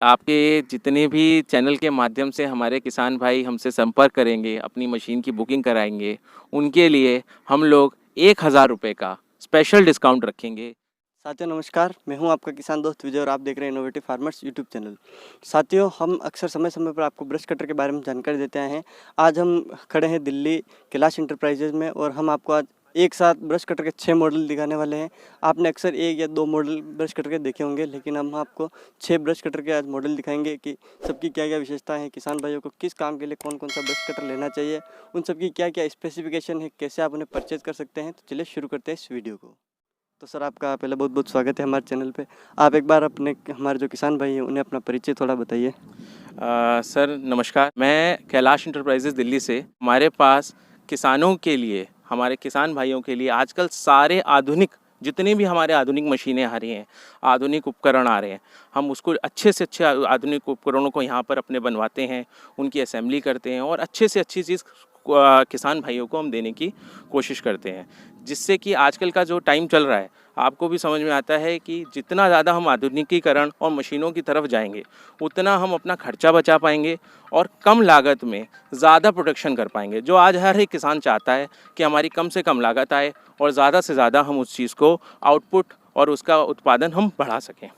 आपके जितने भी चैनल के माध्यम से हमारे किसान भाई हमसे संपर्क करेंगे, अपनी मशीन की बुकिंग कराएँगे, उनके लिए हम लोग 1000 रुपए का स्पेशल डिस्काउंट रखेंगे। साथियों नमस्कार, मैं हूं आपका किसान दोस्त विजय और आप देख रहे हैं इनोवेटिव फार्मर्स यूट्यूब चैनल। साथियों, हम अक्सर समय समय पर आपको ब्रश कटर के बारे में जानकारी देते आए हैं। आज हम खड़े हैं दिल्ली कैलाश इंटरप्राइजेज में और हम आपको आज एक साथ ब्रश कटर के 6 मॉडल दिखाने वाले हैं। आपने अक्सर 1 या 2 मॉडल ब्रश कटर के देखे होंगे, लेकिन हम आपको 6 ब्रश कटर के आज मॉडल दिखाएंगे कि सबकी क्या क्या विशेषताएँ हैं, किसान भाइयों को किस काम के लिए कौन कौन सा ब्रश कटर लेना चाहिए, उन सबकी क्या क्या स्पेसिफिकेशन है, कैसे आप उन्हें परचेज कर सकते हैं। तो चलिए शुरू करते हैं इस वीडियो को। तो सर, आपका पहले बहुत बहुत स्वागत है हमारे चैनल पे। आप एक बार अपने हमारे जो किसान भाई हैं उन्हें अपना परिचय थोड़ा बताइए। सर नमस्कार, मैं कैलाश इंटरप्राइजेज़ दिल्ली से। हमारे पास किसानों के लिए, हमारे किसान भाइयों के लिए आजकल सारे आधुनिक जितने भी हमारे आधुनिक मशीनें आ रही हैं, आधुनिक उपकरण आ रहे हैं, हम उसको अच्छे से अच्छे आधुनिक उपकरणों को यहाँ पर अपने बनवाते हैं, उनकी असेंबली करते हैं और अच्छे से अच्छी चीज़ किसान भाइयों को हम देने की कोशिश करते हैं। जिससे कि आजकल का जो टाइम चल रहा है, आपको भी समझ में आता है कि जितना ज़्यादा हम आधुनिकीकरण और मशीनों की तरफ जाएंगे, उतना हम अपना खर्चा बचा पाएंगे और कम लागत में ज़्यादा प्रोडक्शन कर पाएंगे। जो आज हर एक किसान चाहता है कि हमारी कम से कम लागत आए और ज़्यादा से ज़्यादा हम उस चीज़ को आउटपुट और उसका उत्पादन हम बढ़ा सकें।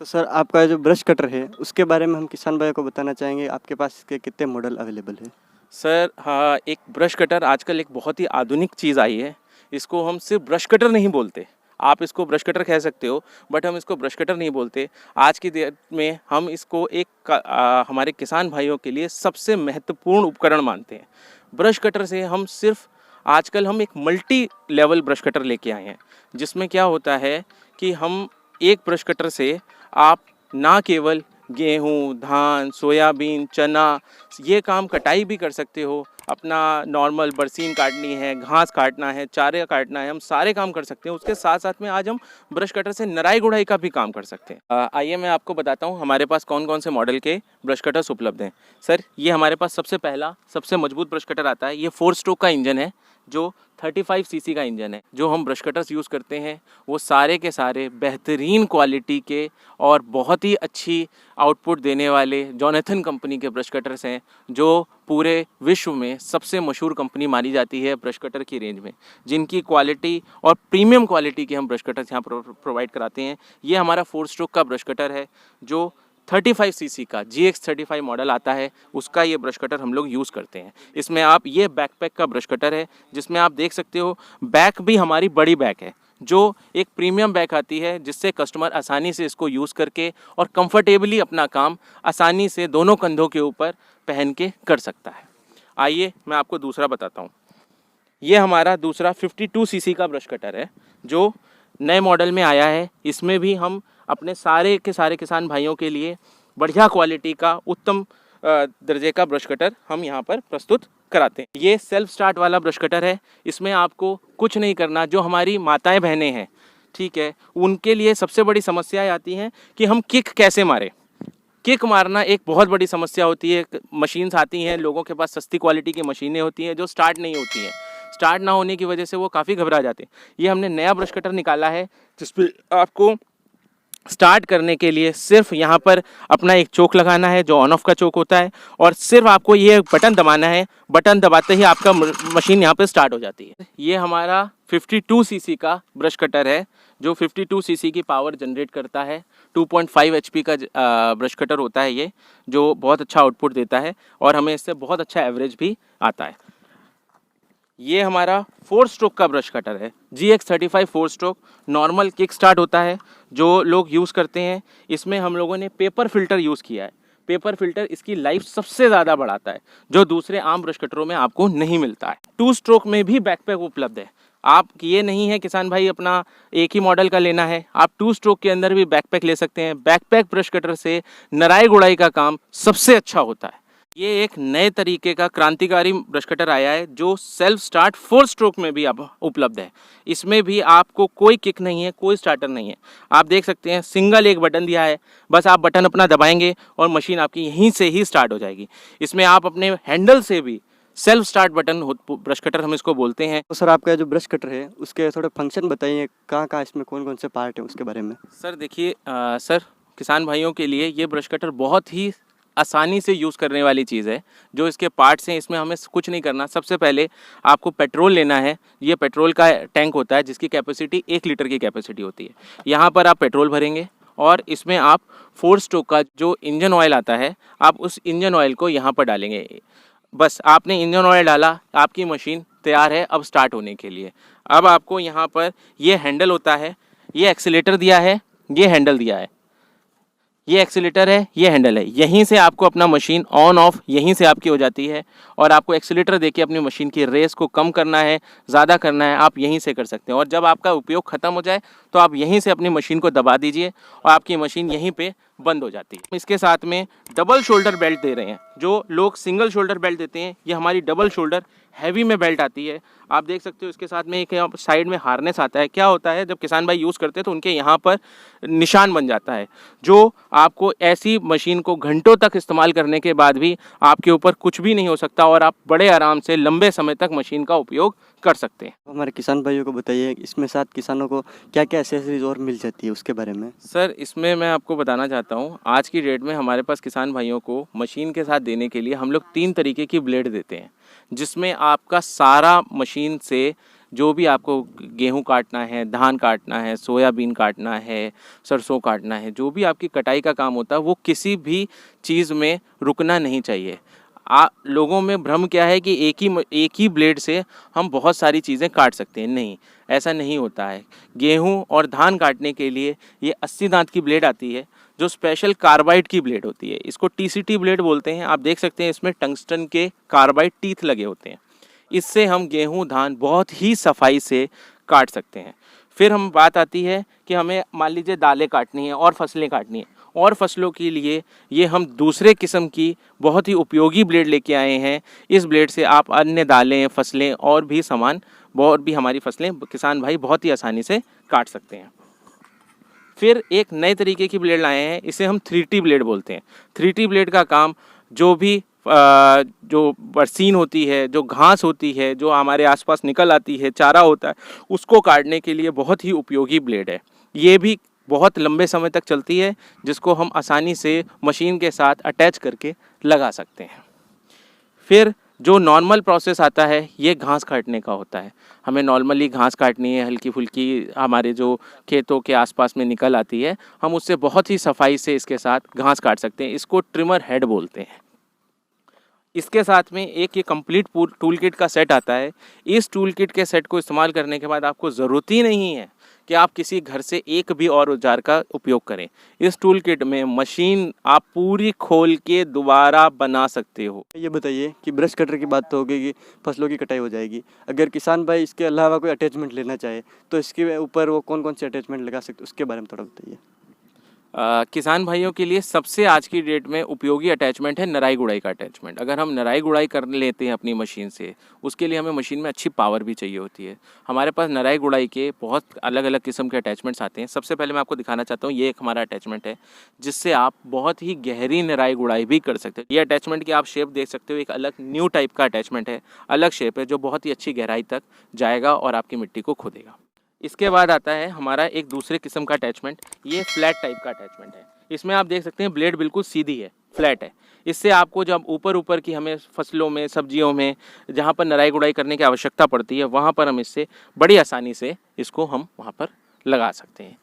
तो सर, आपका जो ब्रश कटर है उसके बारे में हम किसान भाइयों को बताना चाहेंगे, आपके पास इसके कितने मॉडल अवेलेबल है? सर हाँ, एक ब्रश कटर आजकल एक बहुत ही आधुनिक चीज़ आई है। इसको हम सिर्फ ब्रश कटर नहीं बोलते, आप इसको ब्रश कटर कह सकते हो, बट हम इसको ब्रश कटर नहीं बोलते। आज की डेट में हम इसको हमारे किसान भाइयों के लिए सबसे महत्वपूर्ण उपकरण मानते हैं। ब्रश कटर से हम सिर्फ आजकल हम एक मल्टी लेवल ब्रश कटर लेके आए हैं, जिसमें क्या होता है कि हम एक ब्रश कटर से आप ना केवल गेहूँ, धान, सोयाबीन, चना ये काम कटाई भी कर सकते हो। अपना नॉर्मल बरसीन काटनी है, घास काटना है, चारे काटना है, हम सारे काम कर सकते हैं। उसके साथ साथ में आज हम ब्रश कटर से नराई गुड़ाई का भी काम कर सकते हैं। आइए मैं आपको बताता हूँ हमारे पास कौन कौन से मॉडल के ब्रश कटर्स उपलब्ध हैं। सर, ये हमारे पास सबसे पहला सबसे मजबूत ब्रश कटर आता है। ये 4 स्ट्रोक का इंजन है, जो 35 सीसी का इंजन है। जो हम ब्रश कटर्स यूज़ करते हैं वो सारे के सारे बेहतरीन क्वालिटी के और बहुत ही अच्छी आउटपुट देने वाले जॉनथन कंपनी के ब्रश कटर्स हैं, जो पूरे विश्व में सबसे मशहूर कंपनी मानी जाती है ब्रश कटर की रेंज में, जिनकी क्वालिटी और प्रीमियम क्वालिटी के हम ब्रश कटर्स यहाँ प्रोवाइड कराते हैं। ये हमारा 4 स्ट्रोक का ब्रश कटर है, जो 35 सीसी का GX35 मॉडल आता है, उसका ये ब्रश कटर हम लोग यूज़ करते हैं। इसमें आप ये बैकपैक का ब्रश कटर है, जिसमें आप देख सकते हो बैक भी हमारी बड़ी बैक है, जो एक प्रीमियम बैक आती है, जिससे कस्टमर आसानी से इसको यूज़ करके और कंफर्टेबली अपना काम आसानी से दोनों कंधों के ऊपर पहन के कर सकता है। आइए मैं आपको दूसरा बताता हूँ। ये हमारा दूसरा 52 सीसी का ब्रश कटर है, जो नए मॉडल में आया है। इसमें भी हम अपने सारे के सारे किसान भाइयों के लिए बढ़िया क्वालिटी का उत्तम दर्जे का ब्रश कटर हम यहाँ पर प्रस्तुत कराते हैं। ये सेल्फ स्टार्ट वाला ब्रश कटर है। इसमें आपको कुछ नहीं करना। जो हमारी माताएं बहनें हैं, ठीक है, उनके लिए सबसे बड़ी समस्याएं आती हैं कि हम किक कैसे मारें। किक मारना एक बहुत बड़ी समस्या होती है। मशीन्स आती हैं, लोगों के पास सस्ती क्वालिटी की मशीनें होती हैं जो स्टार्ट नहीं होती हैं। स्टार्ट ना होने की वजह से वो काफ़ी घबरा जाते हैं। ये हमने नया ब्रश कटर निकाला है, जिसपे आपको स्टार्ट करने के लिए सिर्फ यहाँ पर अपना एक चोक लगाना है, जो ऑन ऑफ का चोक होता है, और सिर्फ आपको ये बटन दबाना है। बटन दबाते ही आपका मशीन यहाँ पर स्टार्ट हो जाती है। ये हमारा 52 सीसी का ब्रश कटर है, जो 52 सीसी की पावर जनरेट करता है। 2.5 HP का ब्रश कटर होता है ये, जो बहुत अच्छा आउटपुट देता है और हमें इससे बहुत अच्छा एवरेज भी आता है। ये हमारा 4 स्ट्रोक का ब्रश कटर है, GX35 4 stroke. Normal kick start होता है, जो लोग यूज़ करते हैं। इसमें हम लोगों ने पेपर फिल्टर यूज़ किया है। पेपर फिल्टर इसकी लाइफ सबसे ज़्यादा बढ़ाता है, जो दूसरे आम ब्रश कटरों में आपको नहीं मिलता है। 2 स्ट्रोक में भी बैकपैक उपलब्ध है। आप ये नहीं है किसान भाई अपना एक ही मॉडल का लेना है, आप 2 स्ट्रोक के अंदर भी बैकपैक ले सकते हैं। बैकपैक ब्रश कटर से नराई गुड़ाई का काम सबसे अच्छा होता है। ये एक नए तरीके का क्रांतिकारी ब्रश कटर आया है, जो सेल्फ स्टार्ट 4 स्ट्रोक में भी अब उपलब्ध है। इसमें भी आपको कोई किक नहीं है, कोई स्टार्टर नहीं है। आप देख सकते हैं सिंगल एक बटन दिया है, बस आप बटन अपना दबाएंगे और मशीन आपकी यहीं से ही स्टार्ट हो जाएगी। इसमें आप अपने हैंडल से भी self start button brush cutter हम इसको बोलते हैं। तो सर, आपका जो ब्रश कटर है उसके थोड़े फंक्शन बताइए, कहाँ कहाँ इसमें कौन कौन से पार्ट हैं उसके बारे में। सर देखिए, सर किसान भाइयों के लिए ये ब्रश कटर बहुत ही आसानी से यूज़ करने वाली चीज़ है। जो इसके पार्ट्स हैं इसमें हमें कुछ नहीं करना। सबसे पहले आपको पेट्रोल लेना है। ये पेट्रोल का टैंक होता है जिसकी कैपेसिटी 1 लीटर की कैपेसिटी होती है। यहाँ पर आप पेट्रोल भरेंगे और इसमें आप 4 स्ट्रोक का जो इंजन ऑयल आता है, आप उस इंजन ऑयल को यहाँ पर डालेंगे। बस आपने इंजन ऑयल डाला, आपकी मशीन तैयार है अब स्टार्ट होने के लिए। अब आपको यहाँ पर ये हैंडल होता है, ये एक्सीलेटर दिया है, ये हैंडल दिया है, ये एक्सीलेटर है, ये हैंडल है। यहीं से आपको अपना मशीन ऑन ऑफ यहीं से आपकी हो जाती है और आपको एक्सीलेटर देके अपनी मशीन की रेस को कम करना है, ज़्यादा करना है, आप यहीं से कर सकते हैं। और जब आपका उपयोग ख़त्म हो जाए तो आप यहीं से अपनी मशीन को दबा दीजिए और आपकी मशीन यहीं पे बंद हो जाती है। इसके साथ में डबल शोल्डर बेल्ट दे रहे हैं। जो लोग सिंगल शोल्डर बेल्ट देते हैं, ये हमारी डबल शोल्डर हैवी में बेल्ट आती है। आप देख सकते हो इसके साथ में एक साइड में हार्नेस आता है। क्या होता है, जब किसान भाई यूज़ करते हैं तो उनके यहाँ पर निशान बन जाता है, जो आपको ऐसी मशीन को घंटों तक इस्तेमाल करने के बाद भी आपके ऊपर कुछ भी नहीं हो सकता और आप बड़े आराम से लंबे समय तक मशीन का उपयोग कर सकते हैं। हमारे किसान भाइयों को बताइए इसमें साथ किसानों को क्या क्या एसेसरीज और मिल जाती है उसके बारे में। सर, इसमें मैं आपको बताना चाहता हूँ, आज की डेट में हमारे पास किसान भाइयों को मशीन के साथ देने के लिए हम लोग 3 तरीके की ब्लेड देते हैं, जिसमें आपका सारा मशीन से जो भी आपको गेहूं काटना है, धान काटना है, सोयाबीन काटना है, सरसों काटना है, जो भी आपकी कटाई का काम होता है वो किसी भी चीज़ में रुकना नहीं चाहिए। लोगों में भ्रम क्या है कि एक ही ब्लेड से हम बहुत सारी चीज़ें काट सकते हैं। नहीं, ऐसा नहीं होता है। गेहूं और धान काटने के लिए ये 80 दांत की ब्लेड आती है, जो स्पेशल कार्बाइड की ब्लेड होती है। इसको टीसीटी ब्लेड बोलते हैं। आप देख सकते हैं इसमें टंगस्टन के कार्बाइड टीथ लगे होते हैं। इससे हम गेहूं धान बहुत ही सफाई से काट सकते हैं। फिर हम बात आती है कि हमें मान लीजिए दालें काटनी है और फसलें काटनी है, और फसलों के लिए ये हम दूसरे किस्म की बहुत ही उपयोगी ब्लेड लेके आए हैं। इस ब्लेड से आप अन्य दालें, फसलें और भी सामान, और भी हमारी फसलें किसान भाई बहुत ही आसानी से काट सकते हैं। फिर एक नए तरीके की ब्लेड लाए हैं, इसे हम 3T ब्लेड बोलते हैं। 3T ब्लेड का काम जो भी जो बरसीन होती है, जो घास होती है, जो हमारे आसपास निकल आती है, चारा होता है, उसको काटने के लिए बहुत ही उपयोगी ब्लेड है। ये भी बहुत लंबे समय तक चलती है, जिसको हम आसानी से मशीन के साथ अटैच करके लगा सकते हैं। फिर जो नॉर्मल प्रोसेस आता है, ये घास काटने का होता है। हमें नॉर्मली घास काटनी है, हल्की फुल्की हमारे जो खेतों के आसपास में निकल आती है, हम उससे बहुत ही सफाई से इसके साथ घास काट सकते हैं। इसको ट्रिमर हेड बोलते हैं। इसके साथ में एक ये कंप्लीट टूल किट का सेट आता है। इस टूल किट के सेट को इस्तेमाल करने के बाद आपको ज़रूरत ही नहीं है कि आप किसी घर से एक भी और औजार का उपयोग करें। इस टूल किट में मशीन आप पूरी खोल के दोबारा बना सकते हो। ये बताइए कि ब्रश कटर की बात तो हो गई कि फसलों की कटाई हो जाएगी, अगर किसान भाई इसके अलावा कोई अटैचमेंट लेना चाहे तो इसके ऊपर वो कौन कौन से अटैचमेंट लगा सकते उसके बारे में थोड़ा बताइए। किसान भाइयों के लिए सबसे आज की डेट में उपयोगी अटैचमेंट है नराई गुड़ाई का अटैचमेंट। अगर हम नराई गुड़ाई कर लेते हैं अपनी मशीन से, उसके लिए हमें मशीन में अच्छी पावर भी चाहिए होती है। हमारे पास नराई गुड़ाई के बहुत अलग अलग किस्म के अटैचमेंट्स आते हैं। सबसे पहले मैं आपको दिखाना चाहता हूँ, ये एक हमारा अटैचमेंट है जिससे आप बहुत ही गहरी नराई गुड़ाई भी कर सकते हैं। ये अटैचमेंट की आप शेप देख सकते हो, एक अलग न्यू टाइप का अटैचमेंट है, अलग शेप है, जो बहुत ही अच्छी गहराई तक जाएगा और आपकी मिट्टी को खोदेगा। इसके बाद आता है हमारा एक दूसरे किस्म का अटैचमेंट, ये फ्लैट टाइप का अटैचमेंट है। इसमें आप देख सकते हैं ब्लेड बिल्कुल सीधी है, फ्लैट है। इससे आपको जब ऊपर की हमें फसलों में, सब्जियों में जहाँ पर नराई गुड़ाई करने की आवश्यकता पड़ती है, वहाँ पर हम इससे बड़ी आसानी से इसको हम वहाँ पर लगा सकते हैं।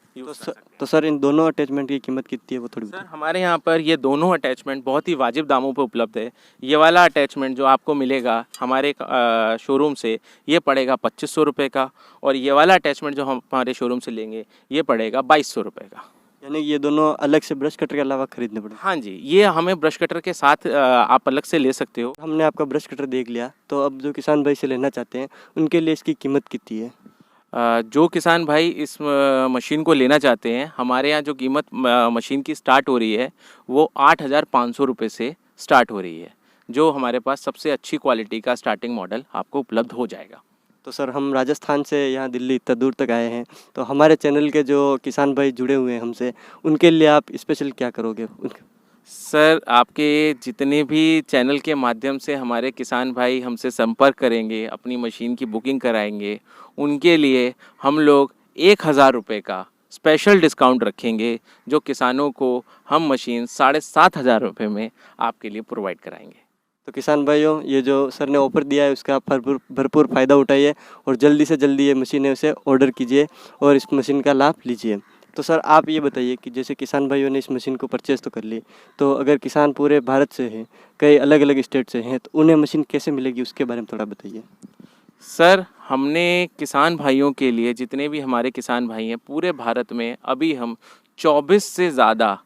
तो सर इन दोनों अटैचमेंट की कीमत कितनी है वो थोड़ी सर, हमारे यहाँ पर ये दोनों अटैचमेंट बहुत ही वाजिब दामों पर उपलब्ध है। ये वाला अटैचमेंट जो आपको मिलेगा हमारे शोरूम से, ये पड़ेगा 2500 रुपये का, और ये वाला अटैचमेंट जो हम हमारे शोरूम से लेंगे ये पड़ेगा 2200 रुपये का। यानी ये दोनों अलग से ब्रश कटर के अलावा खरीदने पड़ेंगे? हाँ जी, ये हमें ब्रश कटर के साथ आप अलग से ले सकते हो। हमने आपका ब्रश कटर देख लिया, तो अब जो किसान भाई से लेना चाहते हैं उनके लिए इसकी कीमत कितनी है? जो किसान भाई इस मशीन को लेना चाहते हैं, हमारे यहाँ जो कीमत मशीन की स्टार्ट हो रही है वो 8500 रुपये से स्टार्ट हो रही है, जो हमारे पास सबसे अच्छी क्वालिटी का स्टार्टिंग मॉडल आपको उपलब्ध हो जाएगा। तो सर हम राजस्थान से यहाँ दिल्ली इतना दूर तक आए हैं, तो हमारे चैनल के जो किसान भाई जुड़े हुए हैं हमसे, उनके लिए आप स्पेशल क्या करोगे? सर, आपके जितने भी चैनल के माध्यम से हमारे किसान भाई हमसे संपर्क करेंगे, अपनी मशीन की बुकिंग कराएंगे, उनके लिए हम लोग 1000 रुपये का स्पेशल डिस्काउंट रखेंगे, जो किसानों को हम मशीन 7,500 रुपये में आपके लिए प्रोवाइड कराएंगे। तो किसान भाइयों, ये जो सर ने ऑफ़र दिया है उसका आप भरपूर भरपूर फ़ायदा उठाइए और जल्दी से जल्दी ये मशीन है उसे ऑर्डर कीजिए और इस मशीन का लाभ लीजिए। तो सर आप ये बताइए कि जैसे किसान भाइयों ने इस मशीन को परचेज़ तो कर ली, तो अगर किसान पूरे भारत से हैं, कई अलग अलग स्टेट से हैं, तो उन्हें मशीन कैसे मिलेगी उसके बारे में थोड़ा बताइए। सर, हमने किसान भाइयों के लिए, जितने भी हमारे किसान भाई हैं पूरे भारत में, अभी हम 24 से ज़्यादा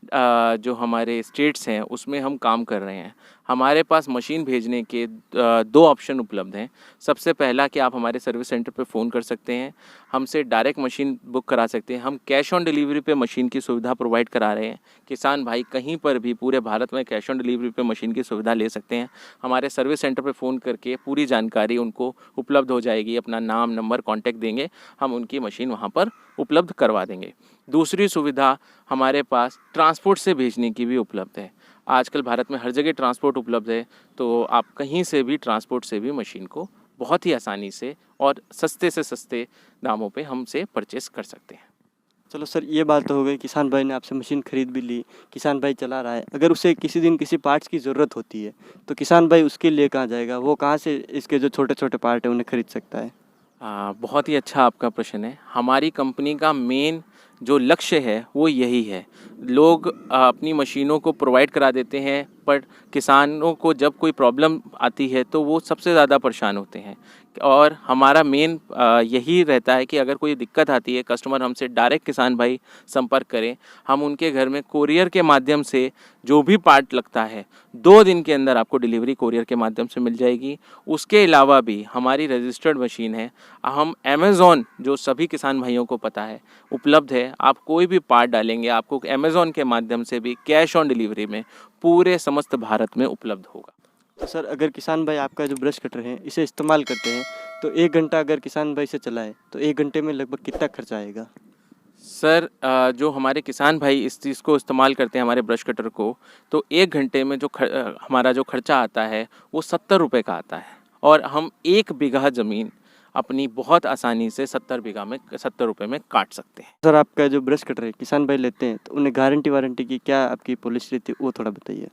जो हमारे स्टेट्स हैं उसमें हम काम कर रहे हैं। हमारे पास मशीन भेजने के 2 ऑप्शन उपलब्ध हैं। सबसे पहला कि आप हमारे सर्विस सेंटर पे फ़ोन कर सकते हैं, हमसे डायरेक्ट मशीन बुक करा सकते हैं। हम कैश ऑन डिलीवरी पे मशीन की सुविधा प्रोवाइड करा रहे हैं। किसान भाई कहीं पर भी पूरे भारत में कैश ऑन डिलीवरी पे मशीन की सुविधा ले सकते हैं। हमारे सर्विस सेंटर पे फ़ोन करके पूरी जानकारी उनको उपलब्ध हो जाएगी। अपना नाम, नंबर, कॉन्टैक्ट देंगे, हम उनकी मशीन वहाँ पर उपलब्ध करवा देंगे। दूसरी सुविधा हमारे पास ट्रांसपोर्ट से भेजने की भी उपलब्ध है। आजकल भारत में हर जगह ट्रांसपोर्ट उपलब्ध है, तो आप कहीं से भी ट्रांसपोर्ट से भी मशीन को बहुत ही आसानी से और सस्ते से सस्ते दामों पे हमसे परचेस कर सकते हैं। चलो सर, ये बात तो हो गई, किसान भाई ने आपसे मशीन खरीद भी ली, किसान भाई चला रहा है। अगर उसे किसी दिन किसी पार्ट्स की ज़रूरत होती है तो किसान भाई उसके लिए कहाँ जाएगा? वो कहाँ से इसके जो छोटे छोटे पार्ट हैं उन्हें खरीद सकता है? बहुत ही अच्छा आपका प्रश्न है। हमारी कंपनी का मेन जो लक्ष्य है वो यही है। लोग अपनी मशीनों को प्रोवाइड करा देते हैं, पर किसानों को जब कोई प्रॉब्लम आती है तो वो सबसे ज़्यादा परेशान होते हैं। और हमारा मेन यही रहता है कि अगर कोई दिक्कत आती है, कस्टमर हमसे डायरेक्ट किसान भाई संपर्क करें, हम उनके घर में कोरियर के माध्यम से जो भी पार्ट लगता है 2 दिन के अंदर आपको डिलीवरी कोरियर के माध्यम से मिल जाएगी। उसके अलावा भी हमारी रजिस्टर्ड मशीन है, हम अमेज़ॉन, जो सभी किसान भाइयों को पता है, उपलब्ध है। आप कोई भी पार्ट डालेंगे आपको अमेज़ॉन के माध्यम से भी कैश ऑन डिलीवरी में पूरे समस्त भारत में उपलब्ध होगा। तो सर, अगर किसान भाई आपका जो ब्रश कटर है इसे इस्तेमाल करते हैं तो 1 घंटा अगर किसान भाई से चलाए तो 1 घंटे में लगभग कितना खर्चा आएगा? सर, जो हमारे किसान भाई इस चीज़ को इस्तेमाल करते हैं, हमारे ब्रश कटर को, तो 1 घंटे में जो हमारा जो खर्चा आता है वो 70 रुपये का आता है। और हम 1 बीघा ज़मीन अपनी बहुत आसानी से 70 बीघा में 70 रुपये में काट सकते हैं। सर, आपका जो ब्रश कटर है किसान भाई लेते हैं तो उन्हें गारंटी वारंटी की क्या आपकी पॉलिसी रहती है, वो थोड़ा बताइए।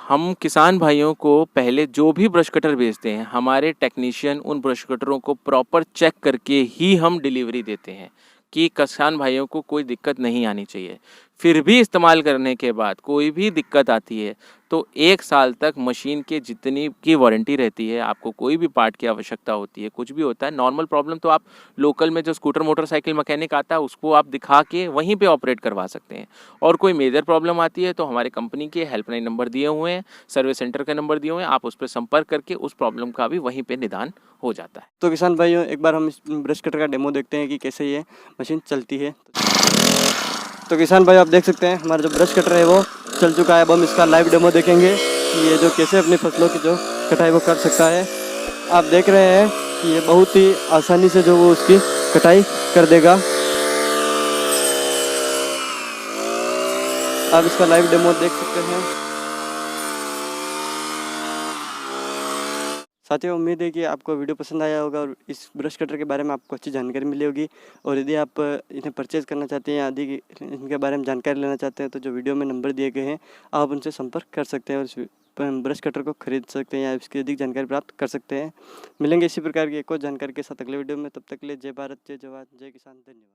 हम किसान भाइयों को पहले जो भी ब्रश कटर भेजते हैं, हमारे टेक्नीशियन उन ब्रश कटरों को प्रॉपर चेक करके ही हम डिलीवरी देते हैं कि किसान भाइयों को कोई दिक्कत नहीं आनी चाहिए। फिर भी इस्तेमाल करने के बाद कोई भी दिक्कत आती है तो 1 साल तक मशीन के जितनी की वारंटी रहती है। आपको कोई भी पार्ट की आवश्यकता होती है, कुछ भी होता है, नॉर्मल प्रॉब्लम, तो आप लोकल में जो स्कूटर मोटरसाइकिल मैकेनिक आता है उसको आप दिखा के वहीं पे ऑपरेट करवा सकते हैं। और कोई मेजर प्रॉब्लम आती है तो हमारे कंपनी के हेल्पलाइन नंबर दिए हुए हैं, सर्विस सेंटर का नंबर दिए हुए हैं, आप उस पर संपर्क करके उस प्रॉब्लम का भी वहीं पर निदान हो जाता है। तो किसान भाइयों, एक बार हम इस ब्रश कटर का डेमो देखते हैं कि कैसे ये मशीन चलती है। तो किसान भाई, आप देख सकते हैं हमारा जो ब्रश कटर है वो चल चुका है। अब हम इसका लाइव डेमो देखेंगे कि ये जो कैसे अपनी फसलों की जो कटाई वो कर सकता है। आप देख रहे हैं कि ये बहुत ही आसानी से जो वो उसकी कटाई कर देगा। आप इसका लाइव डेमो देख सकते हैं। साथियों, उम्मीद है कि आपको वीडियो पसंद आया होगा और इस ब्रश कटर के बारे में आपको अच्छी जानकारी मिली होगी। और यदि आप इन्हें परचेज़ करना चाहते हैं या आदि इनके बारे में जानकारी लेना चाहते हैं तो जो वीडियो में नंबर दिए गए हैं आप उनसे संपर्क कर सकते हैं और इस ब्रश कटर को खरीद सकते हैं या इसकी अधिक जानकारी प्राप्त कर सकते हैं। मिलेंगे इसी प्रकार की एक और जानकारी के साथ अगले वीडियो में। तब तक के लिए जय भारत, जय जवान, जय किसान, धन्यवाद।